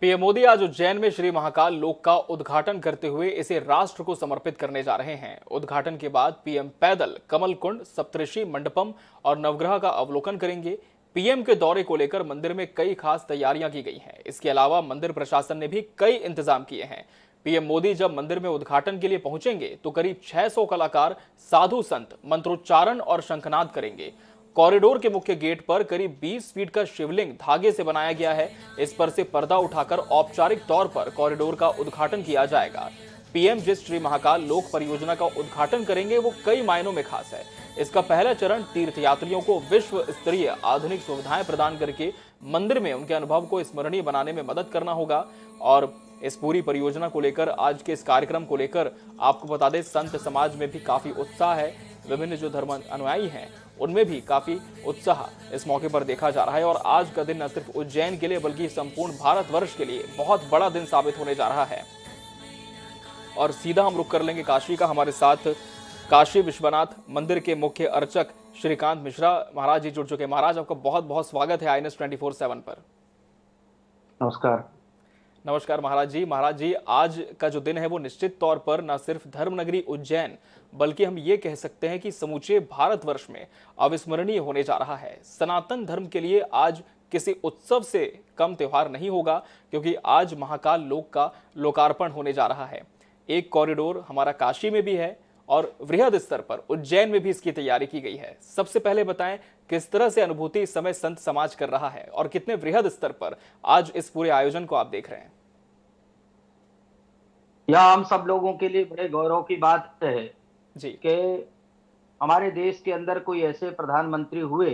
PM Modi आज उज्जैन में श्री महाकाल लोक का उद्घाटन करते हुए इसे राष्ट्र को समर्पित करने जा रहे हैं। उद्घाटन के बाद पीएम पैदल कमल कुंड, सप्तऋषि मंडपम और नवग्रह का अवलोकन करेंगे। पीएम के दौरे को लेकर मंदिर में कई खास तैयारियां की गई हैं। इसके अलावा मंदिर प्रशासन ने भी कई इंतजाम किए हैं। पीएम मोदी जब मंदिर में उद्घाटन के लिए पहुंचेंगे तो करीब 600 कलाकार साधु संत मंत्रोच्चारण और शंखनाद करेंगे। कॉरिडोर के मुख्य गेट पर करीब 20 फीट का शिवलिंग धागे से बनाया गया है। इस पर से पर्दा उठाकर औपचारिक तौर पर कॉरिडोर का उद्घाटन किया जाएगा। पीएम जिस श्री महाकाल लोक परियोजना का उद्घाटन करेंगे वो कई मायनों में खास है। इसका पहला चरण तीर्थयात्रियों को विश्व स्तरीय आधुनिक सुविधाएं प्रदान करके मंदिर में उनके अनुभव को स्मरणीय बनाने में मदद करना होगा। और इस पूरी परियोजना को लेकर, आज के इस कार्यक्रम को लेकर आपको बता दें, संत समाज में भी काफी उत्साह है। विभिन्न जो धर्म अनुयायी हैं उनमें भी काफी उत्साह इस मौके पर देखा जा रहा है। और आज का दिन न सिर्फ उज्जैन के लिए बल्कि संपूर्ण भारतवर्ष के लिए बहुत बड़ा दिन साबित होने जा रहा है। और सीधा हम रुख कर लेंगे काशी का। हमारे साथ काशी विश्वनाथ मंदिर के मुख्य अर्चक श्रीकांत मिश्रा महाराज जी जुड़ चुके हैं। महाराज, आपका बहुत बहुत स्वागत है INS 24/7 पर। नमस्कार। नमस्कार महाराज जी, आज का जो दिन है वो निश्चित तौर पर न सिर्फ धर्मनगरी उज्जैन बल्कि हम ये कह सकते हैं कि समूचे भारतवर्ष में अविस्मरणीय होने जा रहा है। सनातन धर्म के लिए आज किसी उत्सव से कम त्योहार नहीं होगा, क्योंकि आज महाकाल लोक का लोकार्पण होने जा रहा है। एक कॉरिडोर हमारा काशी में भी है और वृहद स्तर पर उज्जैन में भी इसकी तैयारी की गई है। सबसे पहले बताएं, किस तरह से अनुभूति इस समय संत समाज कर रहा है और कितने वृहद स्तर पर आज इस पूरे आयोजन को आप देख रहे हैं? यह हम सब लोगों के लिए बड़े गौरव की बात है जी कि हमारे देश के अंदर कोई ऐसे प्रधानमंत्री हुए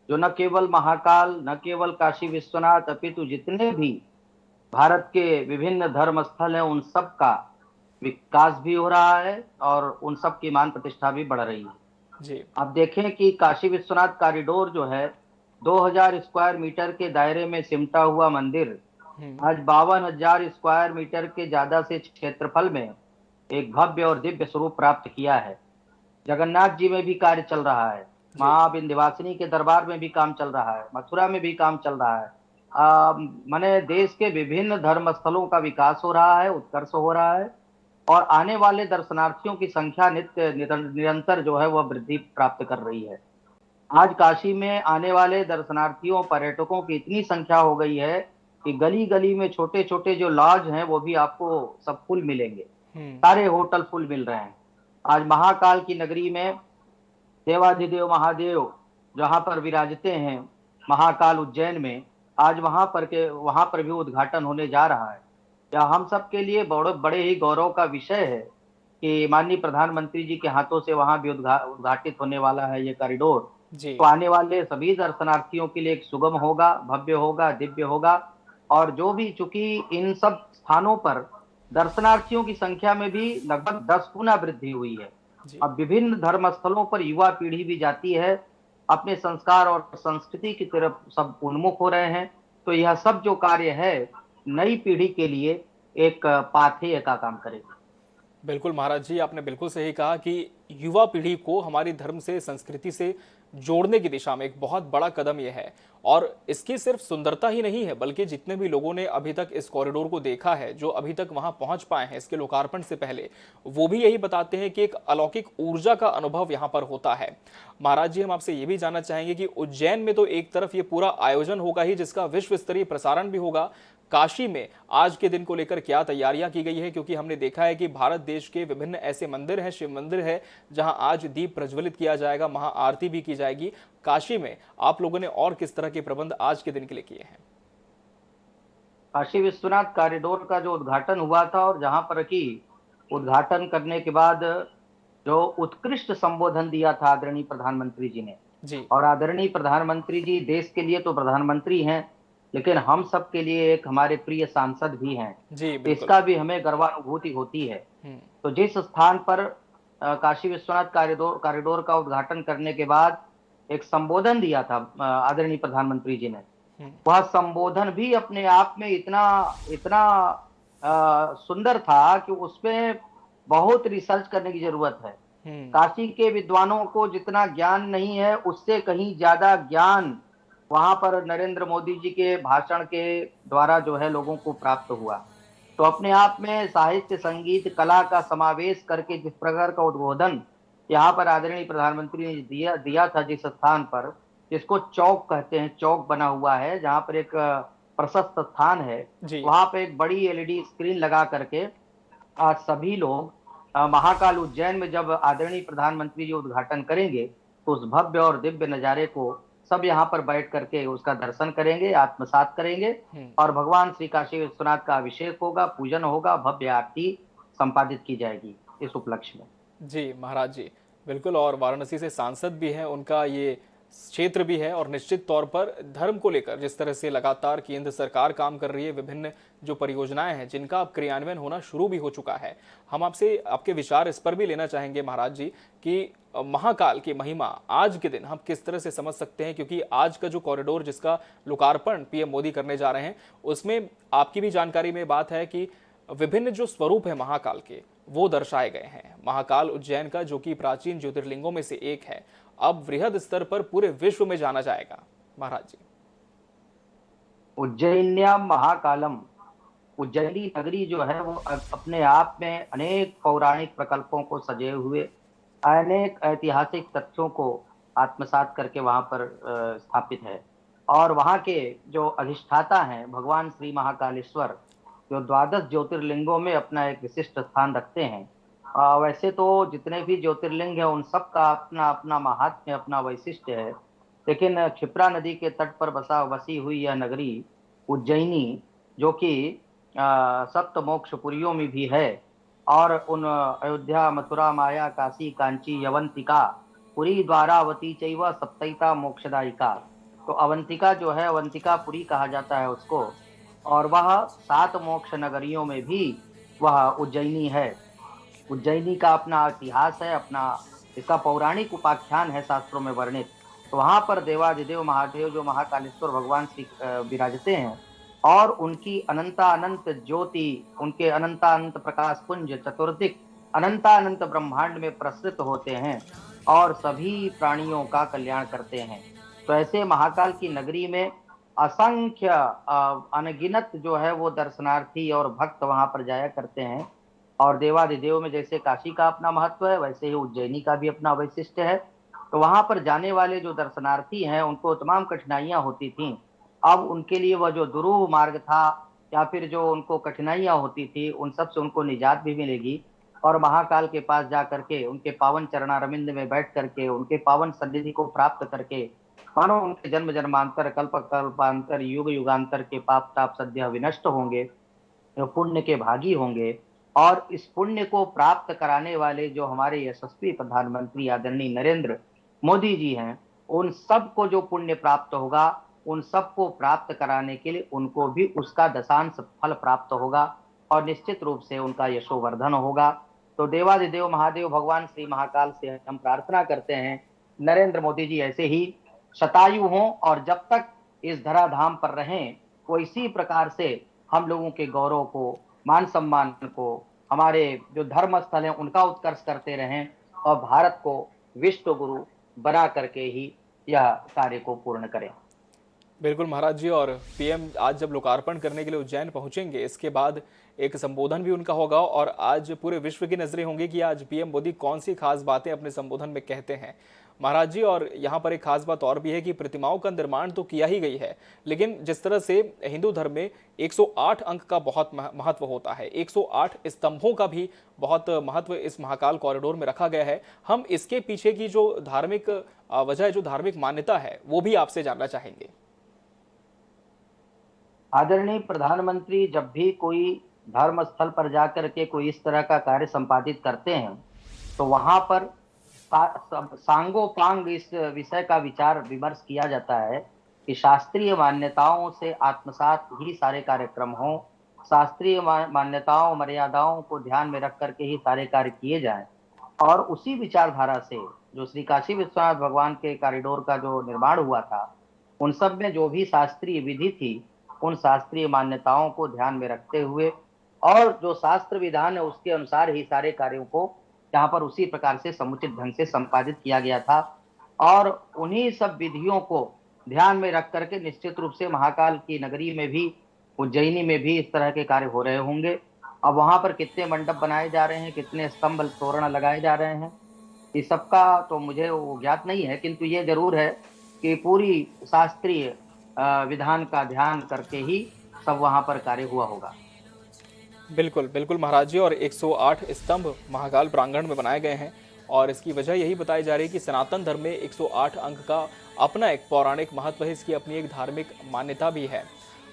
जो न केवल महाकाल, न केवल काशी विश्वनाथ, अपितु जितने भी भारत के विभिन्न धर्म स्थल हैं उन सब का विकास भी हो रहा है और उन सब की मान प्रतिष्ठा भी बढ़ रही है। जी आप देखें कि काशी विश्वनाथ कॉरिडोर जो है 2000 स्क्वायर मीटर के दायरे में सिमटा हुआ मंदिर आज 52,000 स्क्वायर मीटर के ज्यादा से क्षेत्रफल में एक भव्य और दिव्य स्वरूप प्राप्त किया है। जगन्नाथ जी में भी कार्य चल रहा है, माँ विंध्यवासिनी के दरबार में भी काम चल रहा है, मथुरा में भी काम चल रहा है। माने देश के विभिन्न धर्म स्थलों का विकास हो रहा है, उत्कर्ष हो रहा है और आने वाले दर्शनार्थियों की संख्या निरंतर जो है वह वृद्धि प्राप्त कर रही है। आज काशी में आने वाले दर्शनार्थियों, पर्यटकों की इतनी संख्या हो गई है कि गली गली में छोटे छोटे जो लॉज हैं वो भी आपको सब फुल मिलेंगे। सारे होटल फुल मिल रहे हैं। आज महाकाल की नगरी में देवाधिदेव महादेव जहां पर विराजते हैं, महाकाल उज्जैन में, आज वहां पर भी उद्घाटन होने जा रहा है। यह हम सब के लिए बड़े ही गौरव का विषय है कि माननीय प्रधानमंत्री जी के हाथों से वहां भी उद्घाटित होने वाला है ये कॉरिडोर। जी तो आने वाले सभी दर्शनार्थियों के लिए एक सुगम होगा, भव्य होगा, दिव्य होगा। और जो भी, चूंकि इन सब स्थानों पर दर्शनार्थियों की संख्या में भी लगभग 10 गुना वृद्धि हुई है। जी अब विभिन्न धर्म स्थलों पर युवा पीढ़ी भी जाती है, अपने संस्कार और संस्कृति की तरफ सब उन्मुख हो रहे हैं। तो यह सब जो कार्य है नई पीढ़ी के लिए एक पाथेय का काम करेगा। बिल्कुल महाराज जी, आपने बिल्कुल सही कहा कि युवा पीढ़ी को हमारी धर्म से, संस्कृति से जोड़ने की दिशा में एक बहुत बड़ा कदम यह है। और इसकी सिर्फ सुंदरता ही नहीं है, बल्कि जितने भी लोगों ने अभी तक इस कॉरिडोर को देखा है, जो अभी तक वहां पहुंच पाए हैं इसके लोकार्पण से पहले, वो भी यही बताते हैं कि एक अलौकिक ऊर्जा का अनुभव यहां पर होता है। महाराज जी, हम आपसे ये भी जानना चाहेंगे कि उज्जैन में तो एक तरफ ये पूरा आयोजन होगा ही, जिसका विश्व स्तरीय प्रसारण भी होगा, काशी में आज के दिन को लेकर क्या तैयारियां की गई है? क्योंकि हमने देखा है कि भारत देश के विभिन्न ऐसे मंदिर हैं, शिव मंदिर है, जहां आज दीप प्रज्वलित किया जाएगा, महाआरती भी की जाएगी। काशी में आप लोगों ने और किस तरह के प्रबंध आज के दिन के लिए किए हैं? काशी विश्वनाथ कॉरिडोर का जो उद्घाटन हुआ था और जहां पर कि उद्घाटन करने के बाद जो उत्कृष्ट संबोधन दिया था आदरणीय प्रधानमंत्री जी ने, जी और आदरणीय प्रधानमंत्री जी देश के लिए तो प्रधानमंत्री हैं लेकिन हम सब के लिए एक हमारे प्रिय सांसद भी हैं। जी बिल्कुल। इसका भी हमें गर्वानुभूति होती है। हम्म तो जिस स्थान पर काशी विश्वनाथ कॉरिडोर का उद्घाटन करने के बाद एक संबोधन दिया था आदरणीय प्रधानमंत्री जी ने, वह संबोधन भी अपने आप में इतना इतना सुंदर था कि उसमें बहुत रिसर्च करने की जरूरत है। काशी के विद्वानों को जितना ज्ञान नहीं है उससे कहीं ज्यादा ज्ञान वहां पर नरेंद्र मोदी जी के भाषण के द्वारा जो है लोगों को प्राप्त हुआ। तो अपने आप में साहित्य, संगीत, कला का समावेश करके जिस प्रकार का उद्बोधन यहाँ पर आदरणीय प्रधानमंत्री ने दिया दिया था, जिस स्थान पर, जिसको चौक कहते हैं, चौक बना हुआ है जहाँ पर एक प्रशस्त स्थान है, जी। वहां पे एक बड़ी एलईडी स्क्रीन लगा करके आज सभी लोग महाकाल उज्जैन में जब आदरणीय प्रधानमंत्री जी उद्घाटन करेंगे तो उस भव्य और दिव्य नजारे को सब यहाँ पर बैठ करके उसका दर्शन करेंगे, आत्मसात करेंगे। हम्म। और भगवान श्री काशी विश्वनाथ का अभिषेक होगा, पूजन होगा, भव्य आरती संपादित की जाएगी इस उपलक्ष्य में। जी महाराज जी, बिल्कुल। और वाराणसी से सांसद भी हैं, उनका ये क्षेत्र भी है, और निश्चित तौर पर धर्म को लेकर जिस तरह से लगातार केंद्र सरकार काम कर रही है, विभिन्न जो परियोजनाएं हैं जिनका अब क्रियान्वयन होना शुरू भी हो चुका है, हम आपसे आपके विचार इस पर भी लेना चाहेंगे महाराज जी कि महाकाल की महिमा आज के दिन हम किस तरह से समझ सकते हैं, क्योंकि आज का जो कॉरिडोर जिसका लोकार्पण पीएम मोदी करने जा रहे हैं, उसमें आपकी भी जानकारी में बात है कि विभिन्न जो स्वरूप है महाकाल के वो दर्शाए गए हैं। महाकाल उज्जैन का, जो कि प्राचीन ज्योतिर्लिंगों में से एक है, अब वृहद स्तर पर पूरे विश्व में जाना जाएगा। महाराज जी। उज्जैन्याम महाकालम, उज्जैनी नगरी जो है वो अपने आप में अनेक पौराणिक प्रकल्पों को सजे हुए, अनेक ऐतिहासिक तथ्यों को आत्मसात करके वहां पर स्थापित है। और वहां के जो अधिष्ठाता हैं भगवान श्री महाकालेश्वर, जो द्वादश ज्योतिर्लिंगों में अपना एक विशिष्ट स्थान रखते हैं। वैसे तो जितने भी ज्योतिर्लिंग हैं उन सब का अपना अपना महात्म्य, अपना वैशिष्ट्य है, लेकिन क्षिप्रा नदी के तट पर बसी हुई यह नगरी उज्जैनी, जो कि सप्त मोक्षपुरियों में भी है, और उन अयोध्या, मथुरा, माया, काशी, कांची, अवंतिका, पुरी, द्वारावती चैव सप्तैता मोक्षदायिका। तो अवंतिका जो है, अवंतिका पुरी कहा जाता है उसको, और वह 7 मोक्ष नगरियों में भी वह उज्जैनी है। उज्जैनी का अपना इतिहास है, अपना इसका पौराणिक उपाख्यान है शास्त्रों में वर्णित। तो वहां पर देवाधिदेव महादेव जो महाकालेश्वर भगवान श्री विराजते हैं, और उनकी अनंतानंत ज्योति, उनके अनंतानंत प्रकाश पुंज चतुर्दिक अनंतानंत ब्रह्मांड में प्रसृत होते हैं और सभी प्राणियों का कल्याण करते हैं। तो ऐसे महाकाल की नगरी में असंख्य अनगिनत जो है वो दर्शनार्थी और भक्त वहां पर जाया करते हैं। और देवाधिदेव में जैसे काशी का अपना महत्व है, वैसे ही उज्जैनी का भी अपना वैशिष्ट्य है। तो वहां पर जाने वाले जो दर्शनार्थी हैं उनको तमाम कठिनाइयां होती थी। अब उनके लिए वह जो दुरूह मार्ग था, या फिर जो उनको कठिनाइयां होती थी, उन सब से उनको निजात भी मिलेगी। और महाकाल के पास जा करके, उनके पावन चरणारविंद में बैठ करके, उनके पावन सन्निधि को प्राप्त करके, मानो उनके जन्म जन्मांतर, कल्प कल्पांतर, युग युगांतर के पाप ताप सद्य विनष्ट होंगे, जो पुण्य के भागी होंगे। और इस पुण्य को प्राप्त कराने वाले जो हमारे यशस्वी प्रधानमंत्री आदरणीय नरेंद्र मोदी जी हैं, उन सबको जो पुण्य प्राप्त होगा, उन सबको प्राप्त कराने के लिए उनको भी उसका दशांश फल प्राप्त होगा, और निश्चित रूप से उनका यशोवर्धन होगा। तो देवादिदेव महादेव भगवान श्री महाकाल से हम प्रार्थना करते हैं, नरेंद्र मोदी जी ऐसे ही शतायु हों, और जब तक इस धराधाम पर रहें, वो इसी प्रकार से हम लोगों के गौरव को, मान सम्मान को, हमारे जो धर्म स्थल हैं उनका उत्कर्ष करते रहें, और भारत को विश्व गुरु बना करके ही यह कार्य को पूर्ण करें। बिल्कुल महाराज जी। और पीएम आज जब लोकार्पण करने के लिए उज्जैन पहुंचेंगे, इसके बाद एक संबोधन भी उनका होगा, और आज पूरे विश्व की नजरें होंगी कि आज पीएम मोदी कौन सी खास बातें अपने संबोधन में कहते हैं महाराज जी। और यहाँ पर एक खास बात और भी है कि प्रतिमाओं का निर्माण तो किया ही गई है, लेकिन जिस तरह से हिंदू धर्म में 108 अंक का बहुत महत्व होता है, 108 स्तंभों का भी बहुत महत्व इस महाकाल कॉरिडोर में रखा गया है। हम इसके पीछे की जो धार्मिक वजह है, जो धार्मिक मान्यता है, वो भी आपसे जानना चाहेंगे। आदरणीय प्रधानमंत्री जब भी कोई धर्म स्थल पर जाकर के कोई इस तरह का कार्य संपादित करते हैं, तो वहां पर सांगोपांग इस विषय का विचार विमर्श किया जाता है कि शास्त्रीय मान्यताओं से आत्मसात ही सारे कार्यक्रम हों, शास्त्रीय मान्यताओं, मर्यादाओं को ध्यान में रख करके ही सारे कार्य किए जाएं। और उसी विचारधारा से जो श्री काशी विश्वनाथ भगवान के कॉरिडोर का जो निर्माण हुआ था, उन सब में जो भी शास्त्रीय विधि थी, उन शास्त्रीय मान्यताओं को ध्यान में रखते हुए, और जो शास्त्र विधान है उसके अनुसार ही सारे कार्यों को यहाँ पर उसी प्रकार से समुचित ढंग से संपादित किया गया था। और उन्हीं सब विधियों को ध्यान में रख करके निश्चित रूप से महाकाल की नगरी में भी, उज्जैनी में भी इस तरह के कार्य हो रहे होंगे। अब वहां पर कितने मंडप बनाए जा रहे हैं, कितने स्तंभ तोरण लगाए जा रहे हैं, इस सबका तो मुझे वो ज्ञात नहीं है, किंतु ये जरूर है कि पूरी शास्त्रीय विधान का ध्यान करके ही सब वहां पर कार्य हुआ होगा। बिल्कुल बिल्कुल महाराज जी। और 108 स्तंभ महाकाल प्रांगण में बनाए गए हैं और इसकी वजह यही बताई जा रही है कि सनातन धर्म में 108 अंक का अपना एक पौराणिक महत्व है, इसकी अपनी एक धार्मिक मान्यता भी है।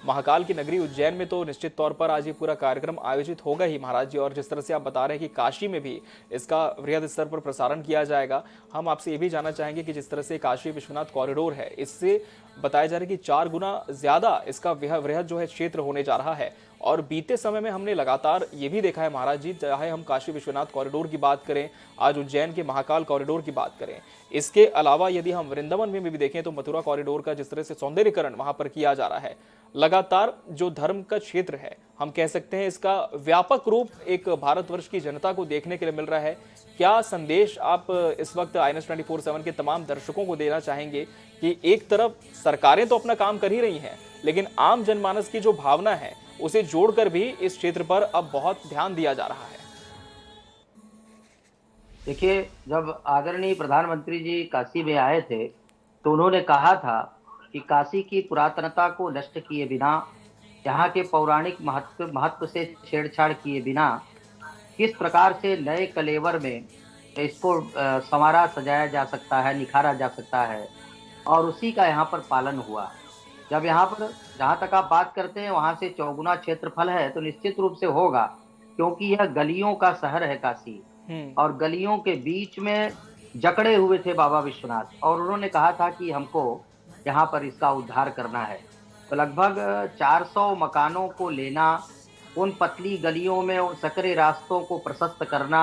महाकाल की नगरी उज्जैन में तो निश्चित तौर पर आज ये पूरा कार्यक्रम आयोजित होगा ही महाराज जी। और जिस तरह से आप बता रहे हैं कि काशी में भी इसका वृहद स्तर पर प्रसारण किया जाएगा, हम आपसे ये भी जानना चाहेंगे कि जिस तरह से काशी विश्वनाथ कॉरिडोर है, इससे बताया जा रहा है कि 4 गुना ज्यादा इसका वृहद जो है क्षेत्र होने जा रहा है। और बीते समय में हमने लगातार ये भी देखा है महाराज जी, चाहे हम काशी विश्वनाथ कॉरिडोर की बात करें, आज उज्जैन के महाकाल कॉरिडोर की बात करें, इसके अलावा यदि हम वृंदावन में भी देखें तो मथुरा कॉरिडोर का जिस तरह से सौंदर्यीकरण वहां पर किया जा रहा है, लगातार जो धर्म का क्षेत्र है, हम कह सकते हैं इसका व्यापक रूप एक भारतवर्ष की जनता को देखने के लिए मिल रहा है। क्या संदेश आप इस वक्त INS 24/7 के तमाम दर्शकों को देना चाहेंगे कि एक तरफ सरकारें तो अपना काम कर ही रही हैं, लेकिन आम जनमानस की जो भावना है उसे जोड़कर भी इस क्षेत्र पर अब बहुत ध्यान दिया जा रहा है? देखिए, जब आदरणीय प्रधानमंत्री जी काशी में आए थे तो उन्होंने कहा था कि काशी की पुरातनता को नष्ट किए बिना, यहाँ के पौराणिक महत्व से छेड़छाड़ किए बिना किस प्रकार से नए कलेवर में इसको संवारा सजाया जा सकता है, निखारा जा सकता है, और उसी का यहाँ पर पालन हुआ। जब यहाँ पर, जहाँ तक आप बात करते हैं, वहाँ से चौगुना क्षेत्रफल है तो निश्चित रूप से होगा, क्योंकि यह गलियों का शहर है काशी, और गलियों के बीच में जकड़े हुए थे बाबा विश्वनाथ, और उन्होंने कहा था कि हमको यहाँ पर इसका उद्धार करना है। तो लगभग 400 मकानों को लेना, उन पतली गलियों में उन सकरे रास्तों को प्रशस्त करना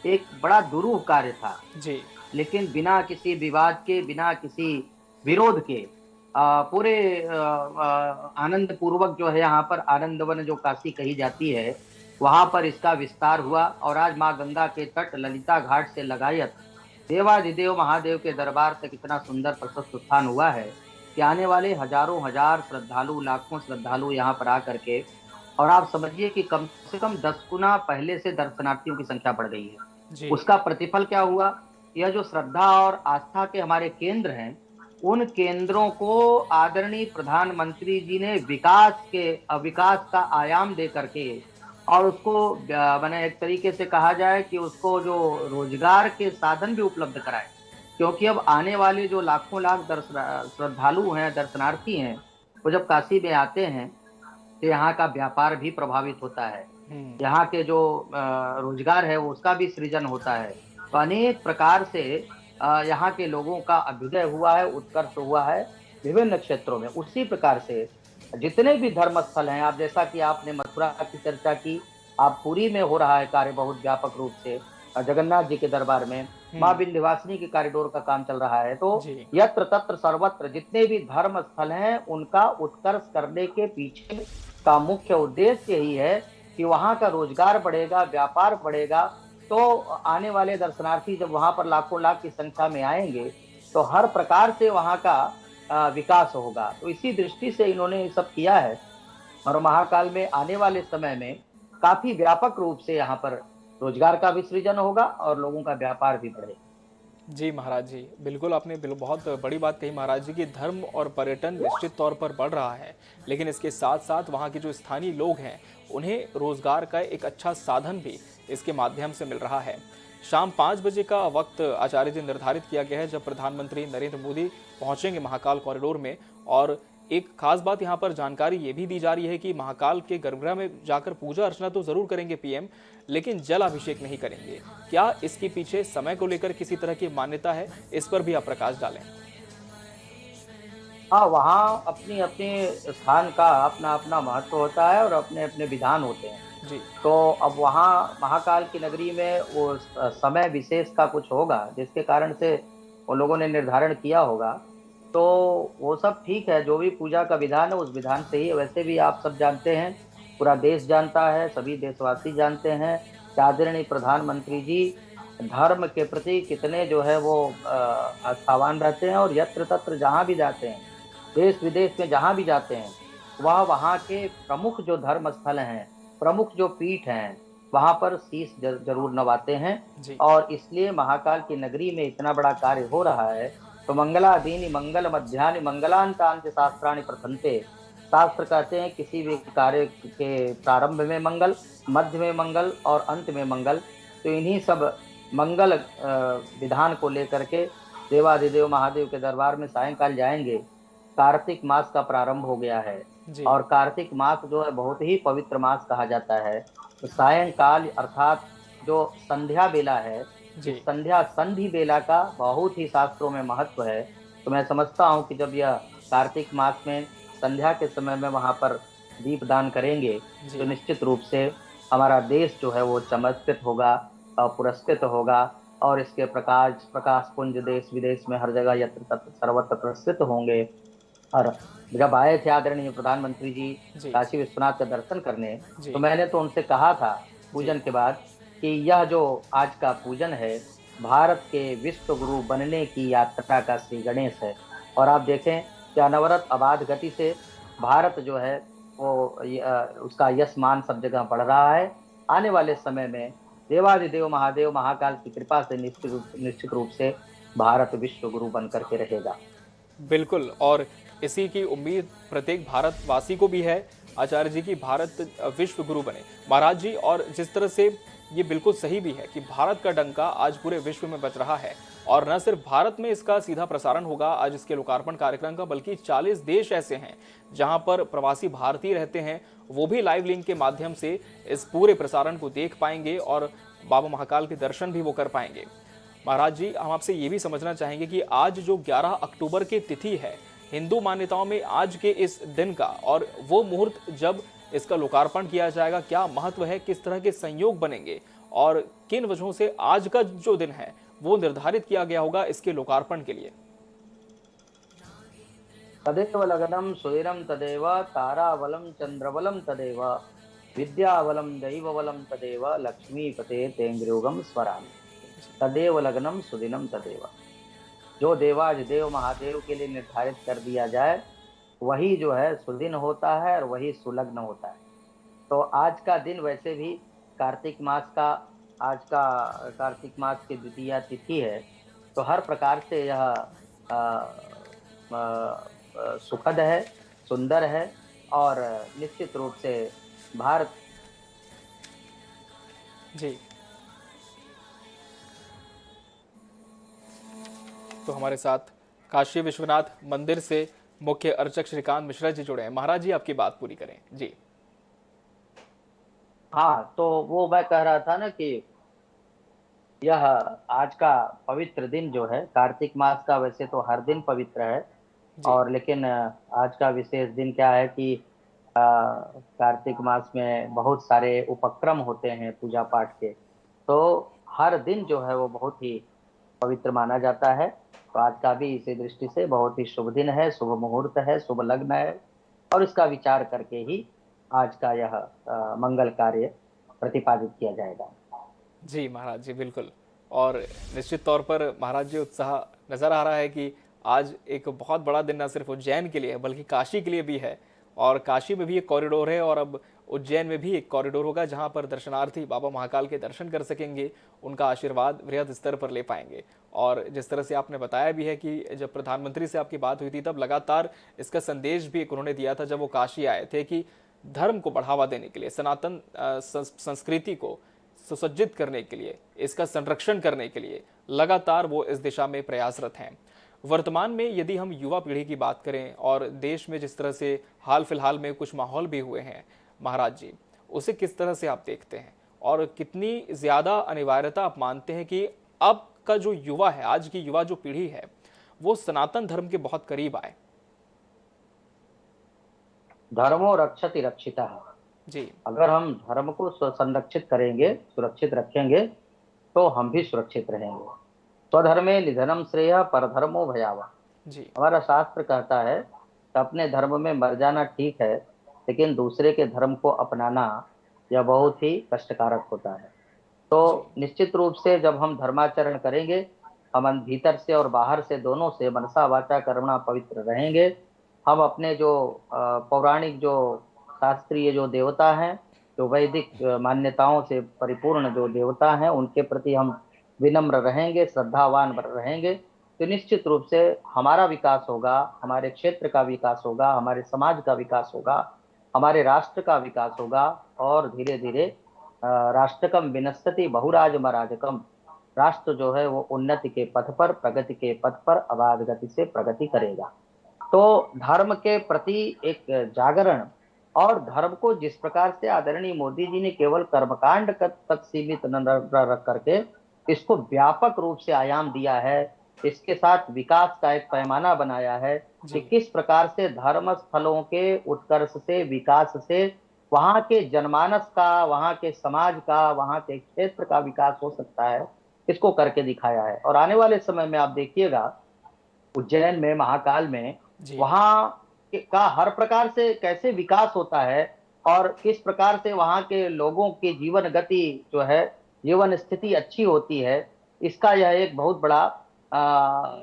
एक बड़ा दुरूह कार्य था जी। लेकिन बिना किसी विवाद के, बिना किसी विरोध के पूरे आनंद पूर्वक जो है यहाँ पर आनंदवन जो काशी कही जाती है, वहां पर इसका विस्तार हुआ। और आज माँ गंगा के तट ललिता घाट से लगायत देवाधिदेव महादेव के दरबार तक इतना सुंदर प्रशस्त स्थान हुआ है कि आने वाले हजारों हजार श्रद्धालु, लाखों श्रद्धालु यहाँ पर आकर के, और आप समझिए कि कम से कम 10 गुना पहले से दर्शनार्थियों की संख्या बढ़ गई है। उसका प्रतिफल क्या हुआ? यह जो श्रद्धा और आस्था के हमारे केंद्र हैं, उन केंद्रों को आदरणीय प्रधानमंत्री जी ने विकास का आयाम दे करके, और उसको मैंने एक तरीके से कहा जाए कि उसको जो रोजगार के साधन भी उपलब्ध कराए, क्योंकि अब आने वाले जो लाखों लाख श्रद्धालु हैं, दर्शनार्थी हैं, वो जब काशी में आते हैं तो यहाँ का व्यापार भी प्रभावित होता है, यहाँ के जो रोजगार है वो उसका भी सृजन होता है। तो अनेक प्रकार से यहाँ के लोगों का अभ्युदय हुआ है, उत्कर्ष हुआ है विभिन्न क्षेत्रों में। उसी प्रकार से जितने भी धर्म स्थल हैं, आप जैसा कि आपने मथुरा की चर्चा की, आप पुरी में हो रहा है कार्य बहुत व्यापक रूप से, जगन्नाथ जी के दरबार में माँ विंध्यवासिनी के कॉरिडोर का काम चल रहा है। तो यत्र तत्र सर्वत्र जितने भी धर्म स्थल हैं, उनका उत्कर्ष करने के पीछे का मुख्य उद्देश्य यही है कि वहाँ का रोजगार बढ़ेगा, व्यापार बढ़ेगा, तो आने वाले दर्शनार्थी जब वहाँ पर लाखों लाख की संख्या में आएंगे तो हर प्रकार से वहाँ का विकास होगा। तो इसी दृष्टि से इन्होंने ये सब किया है, और महाकाल में आने वाले समय में काफी व्यापक रूप से यहाँ पर रोजगार का भी सृजन होगा और लोगों का व्यापार भी बढ़ेगा। जी महाराज जी, बिल्कुल आपने बहुत बड़ी बात कही महाराज जी कि धर्म और पर्यटन निश्चित तौर पर बढ़ रहा है, लेकिन इसके साथ साथ वहाँ के जो स्थानीय लोग हैं उन्हें रोजगार का एक अच्छा साधन भी इसके माध्यम से मिल रहा है। शाम 5 बजे का वक्त आचार्य जी निर्धारित किया गया है जब प्रधानमंत्री नरेंद्र मोदी पहुंचेंगे महाकाल कॉरिडोर में। और एक खास बात यहाँ पर जानकारी ये भी दी जा रही है कि महाकाल के गर्भगृह में जाकर पूजा अर्चना तो जरूर करेंगे पीएम, लेकिन जल अभिषेक नहीं करेंगे। क्या इसके पीछे समय को लेकर किसी तरह की मान्यता है? इस पर भी आप प्रकाश डालें। हाँ, वहाँ अपनी अपनी स्थान का अपना अपना महत्व होता है और अपने अपने विधान होते हैं जी। तो अब वहाँ महाकाल की नगरी में वो समय विशेष का कुछ होगा जिसके कारण से वो लोगों ने निर्धारण किया होगा। तो वो सब ठीक है, जो भी पूजा का विधान है उस विधान से ही। वैसे भी आप सब जानते हैं, पूरा देश जानता है, सभी देशवासी जानते हैं कि आदरणीय प्रधानमंत्री जी धर्म के प्रति कितने जो है वो आस्थावान रहते हैं, और यत्र तत्र जहाँ भी जाते हैं देश विदेश में जहां भी जाते हैं, वह वहां के प्रमुख जो धर्म स्थल हैं, प्रमुख जो पीठ हैं, वहां पर शीश जरूर नवाते हैं। जी। और इसलिए महाकाल की नगरी में इतना बड़ा कार्य हो रहा है। तो मंगलादीनि मंगल मध्यानि मंगलांतानि शास्त्राणि प्रथन्ते। शास्त्र कहते हैं किसी भी कार्य के प्रारंभ में मंगल, मध्य में मंगल और अंत में मंगल। तो इन्हीं सब मंगल विधान को लेकर के देवाधिदेव महादेव के दरबार में सायंकाल जाएंगे। कार्तिक मास का प्रारंभ हो गया है जी। और कार्तिक मास जो है बहुत ही पवित्र मास कहा जाता है। तो सायंकाल अर्थात जो संध्या बेला है, जी। इस संध्या संधि बेला का बहुत ही शास्त्रों में महत्व है। तो मैं समझता हूँ कि जब यह कार्तिक मास में संध्या के समय में वहां पर दीप दान करेंगे, तो जी। निश्चित रूप से हमारा देश जो है वो चमत्कृत होगा, पुरस्कृत होगा। और इसके प्रकाश प्रकाश पुंज देश विदेश में हर जगह यत्र तत्र सर्वत्र प्रसृत होंगे। और जब आए थे आदरणीय प्रधानमंत्री जी जी। काशी विश्वनाथ का दर्शन करने, तो जी। मैंने तो उनसे कहा था जी। पूजन के बाद कि यह जो आज का पूजन है, भारत के विश्व गुरु बनने की यात्रा का श्री गणेश है। और आप देखें कि अनवरत अबाध गति से भारत जो है वो उसका यश मान सब जगह बढ़ रहा है। आने वाले समय में देवाधिदेव महादेव महाकाल की कृपा से निश्चित रूप से भारत विश्व गुरु बन करके रहेगा। बिल्कुल, और इसी की उम्मीद प्रत्येक भारतवासी को भी है, आचार्य जी की भारत विश्व गुरु बने। महाराज जी, और जिस तरह से ये बिल्कुल सही भी है कि भारत का डंका आज पूरे विश्व में बज रहा है, और न सिर्फ भारत में इसका सीधा प्रसारण होगा आज इसके लोकार्पण कार्यक्रम का, बल्कि 40 देश ऐसे हैं जहां पर प्रवासी भारतीय रहते हैं, वो भी लाइव लिंक के माध्यम से इस पूरे प्रसारण को देख पाएंगे और बाबा महाकाल के दर्शन भी वो कर पाएंगे। महाराज जी, हम आपसे ये भी समझना चाहेंगे कि आज जो 11 अक्टूबर की तिथि है, हिंदू मान्यताओं में आज के इस दिन का और वो मुहूर्त जब इसका लोकार्पण किया जाएगा, क्या महत्व है, किस तरह के संयोग बनेंगे और किन वजहों से आज का जो दिन है वो निर्धारित किया गया होगा इसके लोकार्पण के लिए? तदेव लग्नं सुदिनं तदेव ताराबलं चंद्रबलं तदेव विद्याबलं दैवबलं तदेव लक्ष्मीपते तेन्द्रियोगम स्वरामि। तदेव लग्नं सुदिनं तदेव। जो देवाधिदेव महादेव के लिए निर्धारित कर दिया जाए, वही जो है सुदिन होता है और वही सुलग्न होता है। तो आज का दिन वैसे भी कार्तिक मास का, आज का कार्तिक मास की द्वितीया तिथि है। तो हर प्रकार से यह सुखद है, सुंदर है। और निश्चित रूप से भारत जी। तो हमारे साथ काशी विश्वनाथ मंदिर से मुख्य अर्चक श्रीकांत मिश्रा जी जुड़े हैं। महाराज जी, आपकी बात पूरी करें जी। हाँ, तो वो मैं कह रहा था ना कि यह आज का पवित्र दिन जो है, कार्तिक मास का वैसे तो हर दिन पवित्र है, जी। और लेकिन आज का विशेष दिन क्या है कि कार्तिक मास में बहुत सारे उपक्रम होते हैं पूजा पाठ के। तो हर दिन जो है वो बहुत ही पवित्र माना जाता है। तो आज का भी इसी दृष्टि से बहुत ही शुभ दिन है, शुभ मुहूर्त है, शुभ लग्न है। और इसका विचार करके ही आज का यह मंगल कार्य प्रतिपादित किया जाएगा। जी महाराज जी, बिल्कुल। और निश्चित तौर पर महाराज जी, उत्साह नज़र आ रहा है कि आज एक बहुत बड़ा दिन न सिर्फ उज्जैन के लिए है बल्कि काशी के लिए भी है। और काशी में भी एक कॉरिडोर है और अब उज्जैन में भी एक कॉरिडोर होगा जहां पर दर्शनार्थी बाबा महाकाल के दर्शन कर सकेंगे, उनका आशीर्वाद वृहद स्तर पर ले पाएंगे। और जिस तरह से आपने बताया भी है कि जब प्रधानमंत्री से आपकी बात हुई थी तब लगातार इसका संदेश भी एक उन्होंने दिया था जब वो काशी आए थे कि धर्म को बढ़ावा देने के लिए, सनातन संस्कृति को सुसज्जित करने के लिए, इसका संरक्षण करने के लिए लगातार वो इस दिशा में प्रयासरत हैं। वर्तमान में यदि हम युवा पीढ़ी की बात करें और देश में जिस तरह से हाल फिलहाल में कुछ माहौल भी हुए हैं महाराज जी, उसे किस तरह से आप देखते हैं और कितनी ज़्यादा अनिवार्यता आप मानते हैं कि अब का जो युवा है, आज की युवा जो पीढ़ी है, वो सनातन धर्म के बहुत करीब आए? धर्मो रक्षति रक्षिता है। जी। अगर हम धर्म को संरक्षित करेंगे, सुरक्षित रखेंगे, तो हम भी सुरक्षित रहेंगे। स्वधर्मे निधनम श्रेय परधर्मो भयावह। जी। हमारा शास्त्र कहता है कि अपने धर्म में मर जाना ठीक है, लेकिन दूसरे के धर्म को अपनाना यह बहुत ही कष्टकारक होता है। जी। तो निश्चित रूप से जब हम धर्माचरण करेंगे, हम भीतर से और बाहर से दोनों से मनसा वाचा कर्मणा पवित्र रहेंगे, हम अपने जो पौराणिक जो शास्त्रीय जो देवता हैं, जो वैदिक मान्यताओं से परिपूर्ण जो देवता हैं, उनके प्रति हम विनम्र रहेंगे, श्रद्धावान रहेंगे, तो निश्चित रूप से हमारा विकास होगा, हमारे क्षेत्र का विकास होगा, हमारे समाज का विकास होगा, हमारे राष्ट्र का विकास होगा। और धीरे धीरे राष्ट्रकम विनश्यति बहुराजमराजकम, राष्ट्र जो है वो उन्नति के पथ पर, प्रगति के पथ पर अबाध गति से प्रगति करेगा। तो धर्म के प्रति एक जागरण, और धर्म को जिस प्रकार से आदरणीय मोदी जी ने केवल कर्मकांड तक सीमित न रख करके इसको व्यापक रूप से आयाम दिया है, इसके साथ विकास का एक पैमाना बनाया है कि किस प्रकार से धर्म स्थलों के उत्कर्ष से, विकास से वहां के जनमानस का, वहां के समाज का, वहां के क्षेत्र का विकास हो सकता है, इसको करके दिखाया है। और आने वाले समय में आप देखिएगा उज्जैन में, महाकाल में, जी। वहां का हर प्रकार से कैसे विकास होता है और किस प्रकार से वहां के लोगों की जीवन गति जो है, जीवन स्थिति अच्छी होती है, इसका यह एक बहुत बड़ा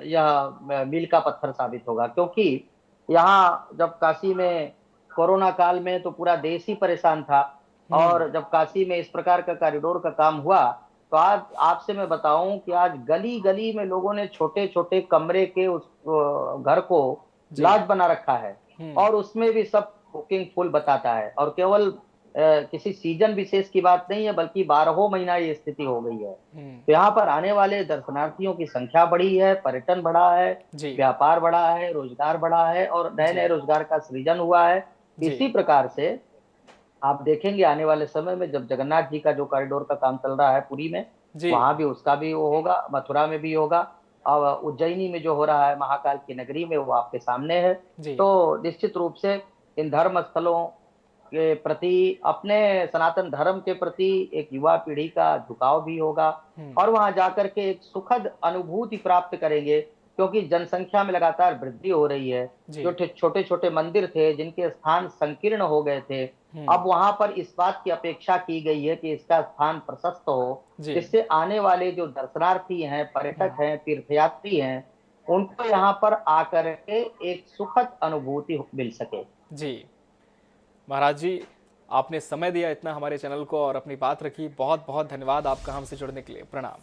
यह मील का पत्थर साबित होगा। क्योंकि यहाँ जब काशी में कोरोना काल में तो पूरा देश ही परेशान था, और जब काशी में इस प्रकार का कॉरिडोर का काम हुआ, तो आज आपसे मैं बताऊं कि आज गली गली में लोगों ने छोटे छोटे कमरे के उस घर को जी। लॉज बना रखा है, और उसमें भी सब बुकिंग फुल बताता है। और केवल किसी सीजन विशेष की बात नहीं है, बल्कि 12 महीना ये स्थिति हो गई है। तो यहाँ पर आने वाले दर्शनार्थियों की संख्या बढ़ी है, पर्यटन बढ़ा है, जी। व्यापार बढ़ा है, रोजगार बढ़ा है, और नए नए रोजगार का सृजन हुआ है। इसी प्रकार से आप देखेंगे आने वाले समय में जब जगन्नाथ जी का जो कॉरिडोर का काम चल रहा है पुरी में, जी। वहां भी उसका भी वो होगा, मथुरा में भी होगा, और उज्जैनी में जो हो रहा है महाकाल की नगरी में, वो आपके सामने है। जी। तो निश्चित रूप से इन धर्म स्थलों के प्रति, अपने सनातन धर्म के प्रति एक युवा पीढ़ी का झुकाव भी होगा, और वहां जाकर के एक सुखद अनुभूति प्राप्त करेंगे। क्योंकि जनसंख्या में लगातार वृद्धि हो रही है, जो छोटे छोटे मंदिर थे जिनके स्थान संकीर्ण हो गए थे, अब वहां पर इस बात की अपेक्षा की गई है कि इसका स्थान प्रशस्त हो, जिससे आने वाले जो दर्शनार्थी हैं, पर्यटक हैं, तीर्थयात्री हैं, उनको यहाँ पर आकर के एक सुखद अनुभूति मिल सके। जी महाराज जी, आपने समय दिया इतना हमारे चैनल को और अपनी बात रखी, बहुत बहुत धन्यवाद आपका हमसे जुड़ने के लिए। प्रणाम।